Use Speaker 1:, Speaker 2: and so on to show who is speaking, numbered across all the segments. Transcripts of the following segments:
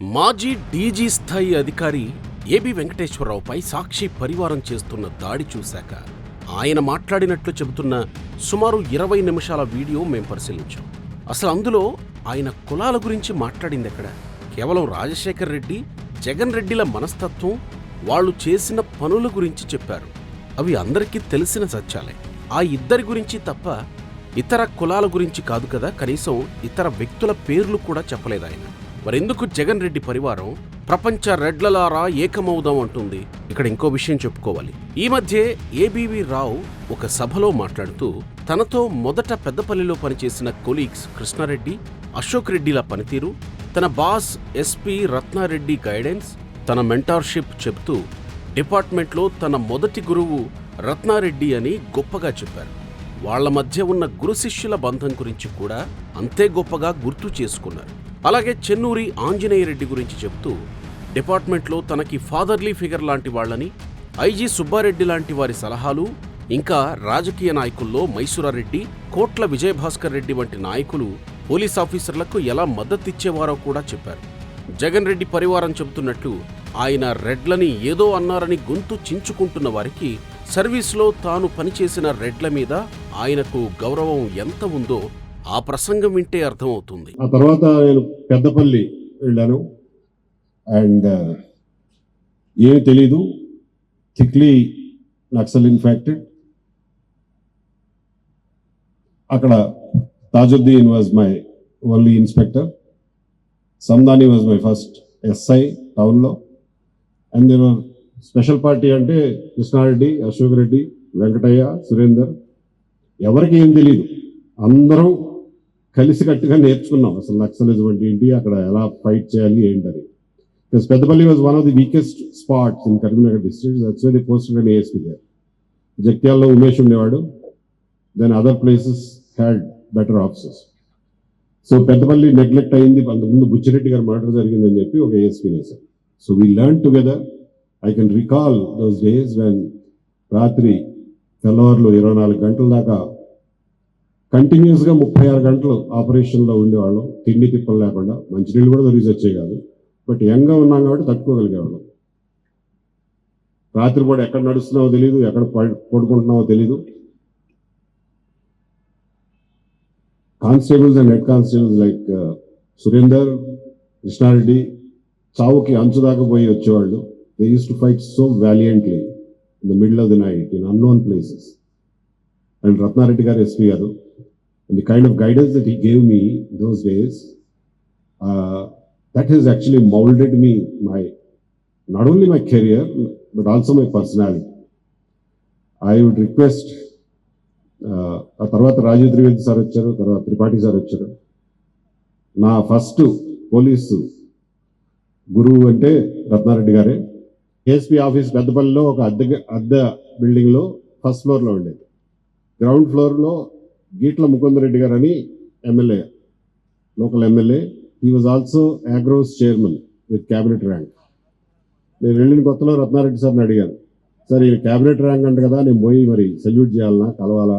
Speaker 1: మాజీ డీజీ స్థాయి అధికారి ఏబి వెంకటేశ్వరరావుపై సాక్షి పరివారం చేస్తున్న దాడి చూశాక ఆయన మాట్లాడినట్లు చెబుతున్న సుమారు 20 నిమిషాల వీడియో మేం పరిశీలించాం. అసలు అందులో ఆయన కులాల గురించి మాట్లాడిందెక్కడ? కేవలం రాజశేఖర్ రెడ్డి, జగన్ రెడ్డిల మనస్తత్వం, వాళ్ళు చేసిన పనుల గురించి చెప్పారు. అవి అందరికీ తెలిసిన సత్యాలే. ఆ ఇద్దరి గురించి తప్ప ఇతర కులాల గురించి కాదు కదా, కనీసం ఇతర వ్యక్తుల పేర్లు కూడా చెప్పలేదాయన. మరెందుకు జగన్ రెడ్డి పరివారం ప్రపంచ రెడ్లలారా ఏకమవుదాం అంటుంది? ఇక్కడ ఇంకో విషయం చెప్పుకోవాలి. ఈ మధ్య ఏబీవీ రావు ఒక సభలో మాట్లాడుతూ తనతో మొదట పెద్దపల్లిలో పనిచేసిన కొలీగ్స్ కృష్ణారెడ్డి, అశోక్ రెడ్డిల పనితీరు, తన బాస్ ఎస్పీ రత్నారెడ్డి గైడెన్స్, తన మెంటార్షిప్ చెబుతూ డిపార్ట్మెంట్లో తన మొదటి గురువు రత్నారెడ్డి అని గొప్పగా చెప్పారు. వాళ్ల మధ్య ఉన్న గురు శిష్యుల బంధం గురించి కూడా అంతే గొప్పగా గుర్తు చేసుకున్నారు. అలాగే చెన్నూరి ఆంజనేయ రెడ్డి గురించి చెబుతూ డిపార్ట్మెంట్లో తనకి ఫాదర్లీ ఫిగర్ లాంటి వాళ్లని, ఐజీ సుబ్బారెడ్డి లాంటి వారి సలహాలు, ఇంకా రాజకీయ నాయకుల్లో మైసూరారెడ్డి, కోట్ల విజయభాస్కర్ రెడ్డి వంటి నాయకులు పోలీస్ ఆఫీసర్లకు ఎలా మద్దతిచ్చేవారో కూడా చెప్పారు. జగన్ రెడ్డి పరివారం చెబుతున్నట్టు ఆయన రెడ్లని ఏదో అన్నారని గొంతు చించుకుంటున్న వారికి సర్వీస్లో తాను పనిచేసిన రెడ్ల మీద ఆయనకు గౌరవం ఎంత ఉందో ఆ ప్రసంగం వింటే అర్థమవుతుంది.
Speaker 2: ఆ తర్వాత నేను పెద్దపల్లి వెళ్ళాను. అండ్ ఏమీ తెలీదు, థిక్లీ నక్సల్ ఇన్ఫెక్టెడ్. అక్కడ Tajuddin was my only inspector, Sandani was my first SI టౌన్లో. And there were special party అంటే కృష్ణారెడ్డి, అశోక్ రెడ్డి, వెంకటయ్య, సురేందర్. ఎవరికి ఏం తెలీదు, అందరం కలిసికట్టుగా నేర్చుకున్నాం అసలు నక్సలిజం అంటే ఏంటి, అక్కడ ఎలా ఫైట్ చేయాలి ఏంటని. Because Peddapalli was one of the weakest spots in Karimnagar district. That's why they posted an ASP there. జగిత్యాలలో ఉమేష్ ఉండేవాడు. Then other places had better officers. So Peddapalli neglect అయింది. అంతకుముందు బుచ్చిరెడ్డి గారు మర్డర్ జరిగిందని చెప్పి ఒక ఏఎస్పీ వేశారు. So we learn together. I can recall those days when రాత్రి తెల్లవారులు 24 గంటల దాకా కంటిన్యూస్గా 36 గంటలు ఆపరేషన్లో ఉండేవాళ్ళం, తిండి తిప్పలు లేకుండా. మంచినీళ్ళు కూడా రిలీజ్ వచ్చాయి కాదు, బట్ యంగ్గా ఉన్నాం కాబట్టి తట్టుకోగలిగేవాళ్ళం. రాత్రిపూట ఎక్కడ నడుస్తున్నావో తెలీదు, ఎక్కడ పడుకుంటున్నావో తెలీదు. Constables and head constables like Surender, Krishnareddy చావుకి అంచు దాకా పోయి వచ్చేవాళ్ళు. They use to fight so valiantly in the middle of the night in unknown places. And Ratnareddy garu, SP గారు, and the kind of guidance that he gave me those days, that has actually molded me, not only my career but also my personality. I would request ఆ తర్వాత Rajiv Trivedi sir వచ్చారు, తర్వాత Tripathi sir వచ్చారు. నా first police గురువు అంటే రత్నారెడ్డి గారే. ASP office పెద్దపల్లిలో ఒక అద్దె బిల్డింగ్లో ఫస్ట్ ఫ్లోర్లో ఉండేది. గ్రౌండ్ ఫ్లోర్లో గీట్ల ముకుందరెడ్డి గారు అని MLA, local MLA. He was also agros chairman with cabinet rank. నేను వెళ్ళిన కొత్తలో రత్నారెడ్డి సార్ని అడిగాను, సార్ ఈ క్యాబినెట్ ర్యాంక్ అంటే కదా, నేను పోయి మరి సెల్యూట్ చేయాలన్నా, కలవాలా,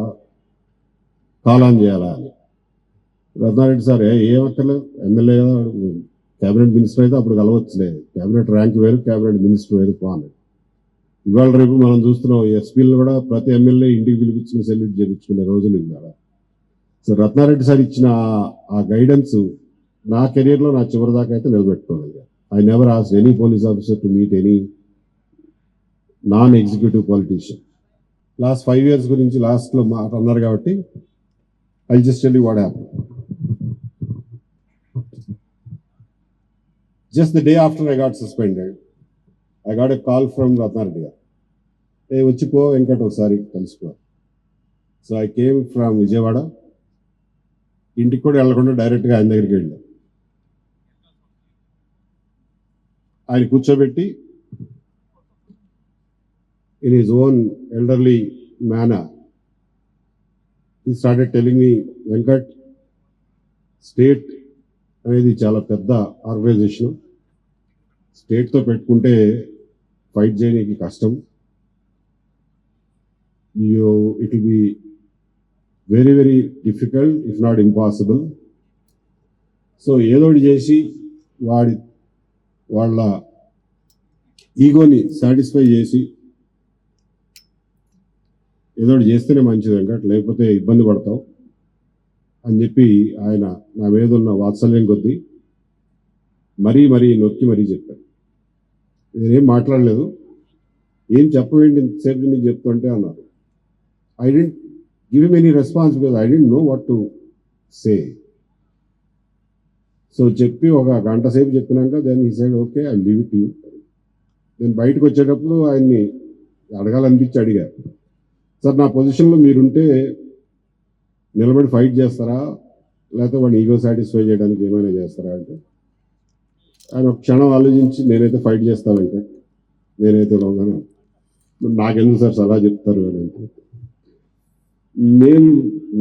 Speaker 2: కాలాన్ చేయాలా అని. రత్నారెడ్డి సార్ ఏమక్కర్లేదు, ఎమ్మెల్యే కదా, క్యాబినెట్ మినిస్టర్ అయితే అప్పుడు కలవచ్చులేదు, క్యాబినెట్ ర్యాంక్ వేరు, క్యాబినెట్ మినిస్టర్ వేరు పో అన్నాడు. ఇవాళ రేపు మనం చూస్తున్నాం ఎస్పీలు కూడా ప్రతి ఎమ్మెల్యే ఇంటికి పిలిపించుకుని సెల్యూట్ చేయించుకునే రోజులు ఇవాళ. సో రత్నారెడ్డి సార్ ఇచ్చిన ఆ గైడెన్స్ నా కెరీర్లో నా చివరి దాకా అయితే నిలబెట్టుకోగలిగాను. I never asked any police officer to meet any non executive politician. Last 5 years గురించి లాస్ట్లో మాట అన్నారు కాబట్టి I just tell you what happened. Just the day after I got suspended, I got a call from Ratnareddy garu. Hey, వచ్చిపో వెంకట్ ఒకసారి కలుసుకో. So I came from Vijayawada. ఇంటికి కూడా వెళ్ళకుండా డైరెక్ట్గా ఆయన దగ్గరికి వెళ్ళాను. ఆయన కూర్చోబెట్టి in his own elderly manner he started telling me, Venkat, state అనేది చాలా పెద్ద ఆర్గనైజేషన్. స్టేట్తో పెట్టుకుంటే ఫైట్ చేయడానికి కష్టం. It will be very very difficult if not impossible. So ఏదోటి చేసి వాడి వాళ్ళ ఈగోని సాటిస్ఫై చేసి ఏదో ఒకటి చేస్తేనే మంచిది వెంకట్, లేకపోతే ఇబ్బంది పడతావు అని చెప్పి ఆయన నా మీద ఉన్న వాత్సల్యం కొద్దీ మరీ నొక్కి మరీ చెప్పాడు. నేనేం మాట్లాడలేదు. ఏం చెప్పవేంటి ఇంతసేపు నీకు చెప్తుంటే అన్నారు. I didn't give him any response because I didn't know what to say. So చెప్పి ఒక గంట సేపు చెప్పినాక then he said okay I leave it you. నేను బయటకు వచ్చేటప్పుడు ఆయన్ని అడగాలనిపించి అడిగారు, సార్ నా పొజిషన్లో మీరుంటే నిలబడి ఫైట్ చేస్తారా లేకపోతే వాడిని ఈగో సాటిస్ఫై చేయడానికి ఏమైనా చేస్తారా అంటే ఆయన ఒక క్షణం ఆలోచించి నేనైతే ఫైట్ చేస్తానంటే నేనైతే ఉన్నాను, నాకెందుకు సార్ సలహా చెప్తారు అని అంటే నేను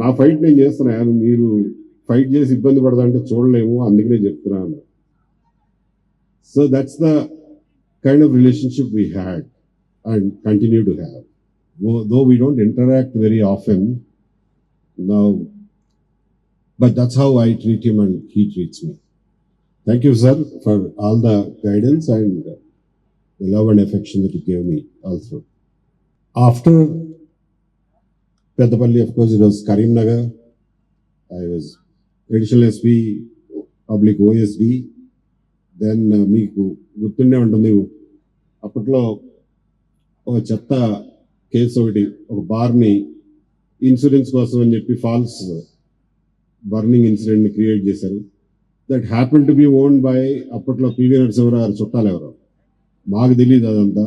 Speaker 2: నా ఫైట్ నేను చేస్తున్నాను, మీరు ఫైట్ చేసి ఇబ్బంది పడదంటే చూడలేము అందుకనే చెప్తున్నాను. So that's the kind of relationship we had and continue to have. Though we don't interact very often now, but that's how I treat him and he treats me. Thank you, sir, for all the guidance and the love and affection that you gave me also. After Peddapalli, of course, it was Karimnagar. I was additional SP, public OSD. Then మీకు గుర్తుండే ఉంటుంది అప్పట్లో ఒక చెత్త case ఒకటి, ఒక బార్ని insurance కోసం అని చెప్పి ఫాల్స్ బర్నింగ్ ఇన్సిడెంట్ని క్రియేట్ చేశారు. That happen to be owned by అప్పట్లో పివి నరసింహరావు గారు చుట్టాలు ఎవరో, మాకు తెలియదు అదంతా.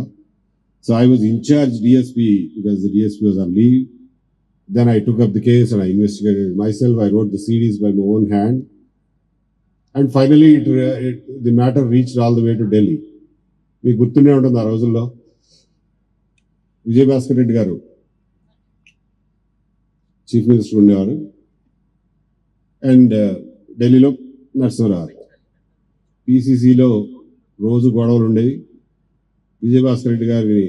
Speaker 2: So I was incharge DSP because the DSP was on leave. Then I took up the case and I investigated myself. I wrote the CDs by my own hand and finally the matter reached all the way to Delhi. మీకు గుర్తుండే ఉంటుంది ఆ రోజుల్లో విజయభాస్కర్ రెడ్డి గారు chief minister ఉండేవారు and ఢిల్లీలో నరసింహరావు. పిసిసిలో రోజు గొడవలు ఉండేవి. విజయభాస్కర్ రెడ్డి గారిని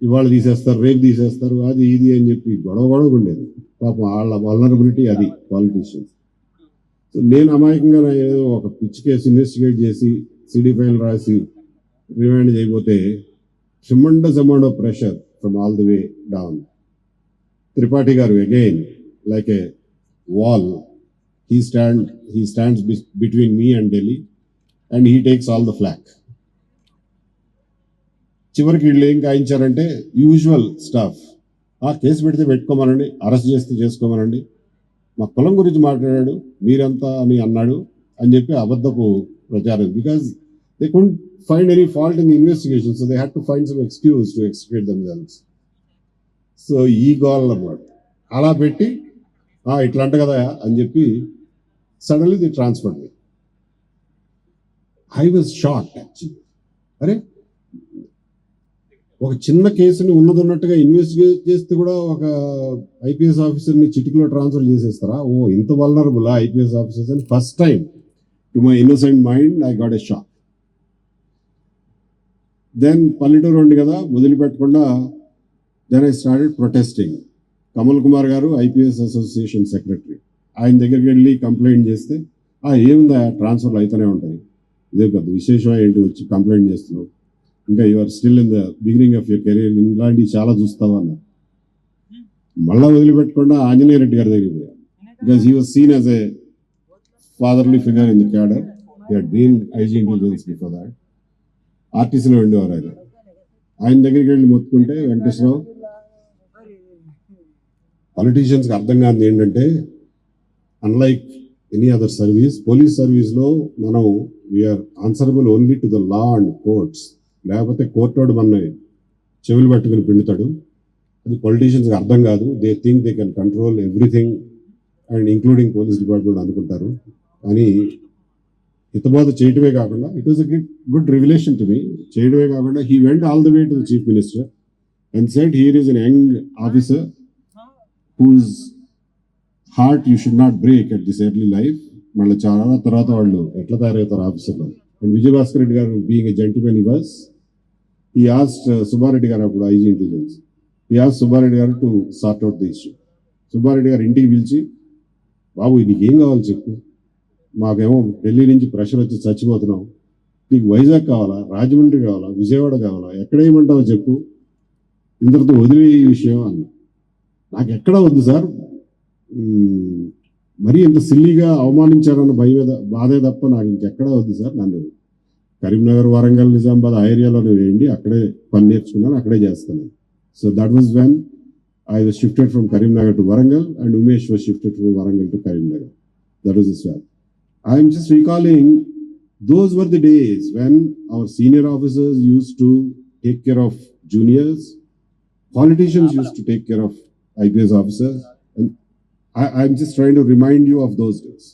Speaker 2: ఇవాళ తీసేస్తారు, రేపు తీసేస్తారు, అది ఇది అని చెప్పి గొడవ ఉండేది. పాపం వాళ్ళ వల్నరబిలిటీ అది పాలిటీషియన్స్. సో నేను అమాయకంగా ఏదో ఒక పిచ్చి కేసు ఇన్వెస్టిగేట్ చేసి సిడీ ఫైల్ రాసి రిమాండ్ చేయకపోతే tremendous amount of pressure from all the way down. Tripathi garu again like a wall. He stands between me and Delhi and he takes all the flack. చివరికి వీళ్ళు ఏం కాయించారంటే usual staff, ఆ case పెడితే పెట్టుకోమనండి, arrest చేస్తే చేసుకోమనండి, మా కులం గురించి మాట్లాడాడు మీరంతా అని అన్నాడు అని చెప్పి అబద్ధపు ప్రచారం. Because they could find any fault in the investigation, so they had to find some excuse to extricate themselves. So ఈ గోల్ అన్నమాట అలా పెట్టి ఇట్లా అంట కదా అని చెప్పి suddenly the transferred me. I was shocked actually. అరే ఒక చిన్న కేసుని ఉన్నట్టుగా ఇన్వెస్టిగేట్ చేస్తే కూడా ఒక ఐపీఎస్ ఆఫీసర్ని చిటికలో ట్రాన్స్ఫర్ చేసేస్తారా? ఓ ఇంత వల్నరబుల్ ఐపీఎస్ ఆఫీసర్స్ అని first time to my innocent mind I got a shock. Then పల్లెటూరు ఉంది కదా వదిలిపెట్టకుండా then I started protesting. Kamal Kumar గారు ఐపీఎస్ అసోసియేషన్ సెక్రటరీ, ఆయన దగ్గరికి వెళ్ళి కంప్లైంట్ చేస్తే ఏముందా ట్రాన్స్ఫర్లు అయితేనే ఉంటాయి, ఇదే పెద్ద విశేషం ఏంటి వచ్చి కంప్లైంట్ చేస్తున్నావు, ఇంకా you're still in the beginning of your career, ఇలాంటివి చాలా చూస్తావా అన్నారు. మళ్ళా వదిలిపెట్టకుండా ఆంజనేయ రెడ్డి గారి దగ్గరికి పోయారు. Because he was seen as a fatherly figure in the cadre. He had been IG intelligence before that. ఆర్టీసీలో ఉండేవారు ఆయన దగ్గరికి వెళ్ళి మొత్తుకుంటే వెంకటేశ్వరరావు పాలిటీషియన్స్కి అర్థం కాదు ఏంటంటే unlike any other service, police సర్వీస్లో మనం we're answerable only to the law and courts. లేకపోతే కోర్టోడు మన చెవులు పట్టుకుని పిండుతాడు. అది పొలిటీషియన్స్కి అర్థం కాదు. They think they can control everything and including police department అనుకుంటారు. కానీ హితబోధ చేయటమే కాకుండా it was a good revelation to me. చేయడమే కాకుండా he went all the way to the chief minister and said here is an young officer whose heart you should not break at this early life. మళ్ళీ చాలా తర్వాత వాళ్ళు ఎట్లా తయారవుతారు ఆఫీసర్లు. And Vijayabhaskar Reddy garu being a gentlemen he was, he asked Subbareddy garu అప్పుడు IG intelligence, he asked Subbareddy garu to sort out the issue. Subbareddy garu ఇంటికి పిలిచి బాబు నీకేం కావాలి చెప్పు, మాకేమో ఢిల్లీ నుంచి ప్రెషర్ వచ్చి చచ్చిపోతున్నాం, నీకు వైజాగ్ కావాలా, రాజమండ్రి కావాలా, విజయవాడ కావాలా, ఎక్కడ వేయమంటావో చెప్పు, ఇంతటితో వదిలే ఈ విషయం అన్న. నాకు ఎక్కడా వద్దు సార్, మరీ ఇంత సిల్లీగా అవమానించారన్న బాధే తప్ప నాకు ఇంకెక్కడా వద్దు సార్. నన్ను కరీంనగర్, వరంగల్, నిజామాబాద్ ఆ ఏరియాలోనే వేయండి, అక్కడే పని నేర్చుకున్నాను, అక్కడే చేస్తాను. So that was when I was shifted from Karimnagar to Warangal, and Umesh was shifted from Warangal to Karimnagar. That was the swap. I am just recalling, those were the days when our senior officers used to take care of juniors, politicians used to take care of IPS officers, and I'm just trying to remind you of those days.